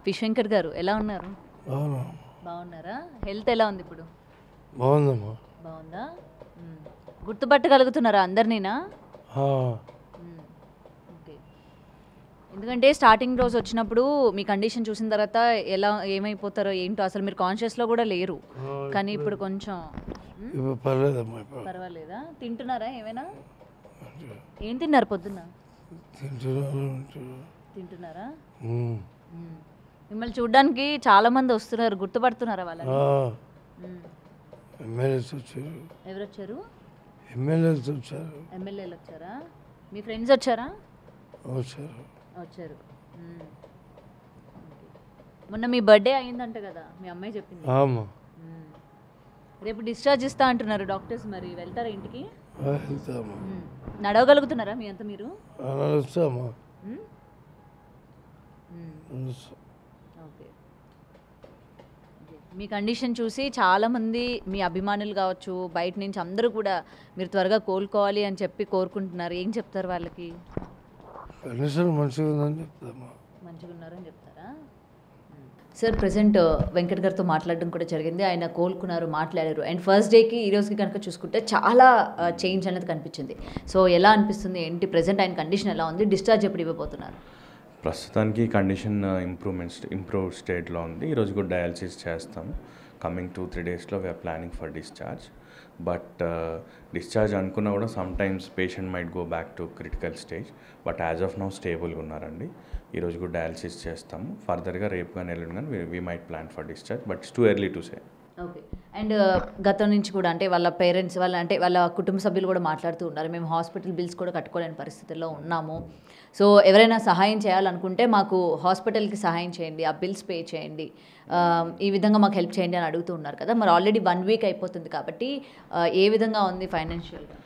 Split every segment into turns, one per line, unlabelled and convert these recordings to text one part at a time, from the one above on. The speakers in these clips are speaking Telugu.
ఫిష్ వెంకట్ గారు ఎలా ఉన్నారు?
అవును,
బాగున్నారా? హెల్త్ ఎలా ఉంది ఇప్పుడు?
బాగుందమ్మా.
బాగుందా? మ్మ్. గుర్తుపట్టగలుగుతున్నారా అందరినీనా?
ఆ,
మ్మ్. ఓకే. ఎందుకంటే స్టార్టింగ్ రోజు వచ్చినప్పుడు మీ కండిషన్ చూసిన తర్వాత ఎలా ఏమైపోతారో ఏంటో అసలు మీరు కాన్షియస్లో కూడా లేరు. కానీ ఇప్పుడు కొంచెం
ఇప్పుడు పర్లేదమ్మా. ఇప్పుడు
పర్వాలేదా? తింటున్నారా ఏమైనా? ఏం తిన్నారు పొద్దున్న?
తింటున్నాను.
తింటున్నారా?
ఉమ్.
మ్మ్. మిమ్మల్ని చూడడానికి చాలా మంది వస్తున్నారు, గుర్తుపడుతున్నారా వాళ్ళని? మ్మ్.
ఎమ్మెల్యేస్ వచ్చారు,
ఎవరు వచ్చారు?
ఎమ్మెల్యేస్ వచ్చారు,
ఎమ్మెల్యేలు వచ్చారా? మీ ఫ్రెండ్స్ వచ్చారా?
వచ్చారు.
వచ్చారు. మ్మ్. ఓకే. మొన్న మీ బర్త్డే అయిందంట కదా, మీ అమ్మాయి చెప్పింది.
ఆమా,
మ్మ్. రేపు డిశ్చార్జ్ ఇస్తా అంటున్నారు డాక్టర్స్, మరి వెళ్తారా ఇంటికి?
వెళ్తామా.
మ్మ్. నడవగలుగుతున్నారా మీ అంతా మీరు?
నడుస్తామా.
మ్మ్? మ్మ్. ఓకే. ఓకే. మీ కండిషన్ చూసి చాలామంది మీ అభిమానులు కావచ్చు, బయట నుంచి అందరూ కూడా మీరు త్వరగా కోలుకోవాలి అని చెప్పి కోరుకుంటున్నారు. ఏం చెప్తారు వాళ్ళకి?
కండిషన్ మంచిగా ఉందని చెప్తామా.
మంచిగా ఉన్నారని చెప్తారా? సార్, ప్రజెంట్ వెంకట్ గారితో మాట్లాడడం కూడా జరిగింది. ఆయన కోలుకున్నారు, మాట్లాడారు. అండ్ ఫస్ట్ డేకి ఈ రోజుకి కనుక చూసుకుంటే చాలా చేంజ్ అనేది కనిపించింది. సో ఎలా అనిపిస్తుంది ఏంటి? ప్రజెంట్ ఆయన కండిషన్ ఎలా ఉంది? డిశ్చార్జ్ ఎప్పుడు ఇవ్వబోతున్నారు?
ప్రస్తుతానికి కండిషన్ ఇంప్రూవ్ స్టేట్లో ఉంది. ఈరోజు కూడా డయాలసిస్ చేస్తాము. కమింగ్ 2-3 డేస్లో we are planning for discharge. But discharge అనుకున్నా కూడా sometimes patient might go back to critical stage. But as of now స్టేబుల్గా ఉన్నారండి. ఈరోజు కూడా డయాలసిస్ చేస్తాము. ఫర్దర్గా రేపు కానీ ఎల్లుండి కానీ we might plan for discharge, but it's too early to say.
Okay. And గతం నుంచి కూడా అంటే వాళ్ళ పేరెంట్స్ వాళ్ళ కుటుంబ సభ్యులు కూడా మాట్లాడుతూ ఉన్నారు, మేము హాస్పిటల్ బిల్స్ కూడా కట్టుకోలేని పరిస్థితుల్లో ఉన్నాము. సో ఎవరైనా సహాయం చేయాలనుకుంటే మాకు హాస్పిటల్కి సహాయం చేయండి, ఆ బిల్స్ పే చేయండి, ఈ విధంగా మాకు హెల్ప్ చేయండి అని అడుగుతూ ఉన్నారు కదా. మరి ఆల్రెడీ 1 వీక్ అయిపోతుంది కాబట్టి ఏ విధంగా ఉంది ఫైనాన్షియల్గా?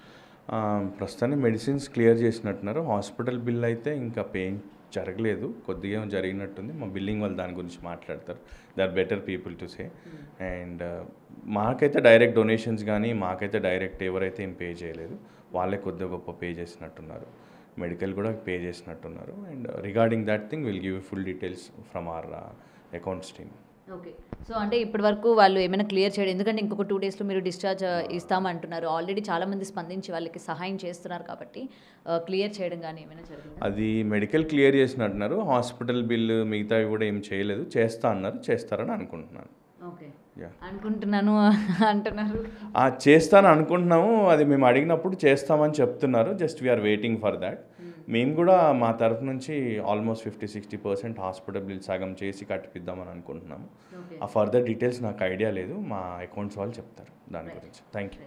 ప్రస్తుతానికి మెడిసిన్స్ క్లియర్ చేసినట్టున్నారు. హాస్పిటల్ బిల్ అయితే ఇంకా పేయింగ్ జరగలేదు, కొద్దిగా జరిగినట్టుంది. మా బిల్లింగ్ వాళ్ళు దాని గురించి మాట్లాడతారు. They are better people to say. And మాకైతే డైరెక్ట్ డొనేషన్స్ కానీ మాకైతే డైరెక్ట్ ఎవరైతే ఏం పే చేయలేదు, వాళ్ళే కొద్దిగా గొప్ప పే చేసినట్టున్నారు. మెడికల్ కూడా పే చేసినట్టున్నారు. And regarding that thing will give full details from our accounts team.
Okay. So అంటే ఇప్పటి వరకు వాళ్ళు ఏమైనా క్లియర్ చేయడం, ఎందుకంటే ఇంకొక 2 డేస్లో మీరు డిశ్చార్జ్ ఇస్తామంటున్నారు. ఆల్రెడీ చాలామంది స్పందించి వాళ్ళకి సహాయం చేస్తున్నారు కాబట్టి క్లియర్ చేయడం కానీ ఏమైనా జరిగింది?
అది మెడికల్ క్లియర్ చేసినట్టున్నారు. హాస్పిటల్ బిల్లు మిగతావి కూడా ఏం చేయలేదు. చేస్తా అన్నారు, చేస్తారని అనుకుంటున్నాను.
ఓకే. అనుకుంటున్నాను అంటున్నారు.
చేస్తాను అనుకుంటున్నాము. అది మేము అడిగినప్పుడు చేస్తామని చెప్తున్నారు. Just we are waiting for that. మేము కూడా మా తరఫు నుంచి ఆల్మోస్ట్ 50-60% హాస్పిటల్ బిల్ సగం చేసి కట్టిపిద్దామని అనుకుంటున్నాము. ఆ ఫర్దర్ డీటెయిల్స్ నాకు ఐడియా లేదు, మా అకౌంట్స్ వాళ్ళు చెప్తారు దాని గురించి. Thank you.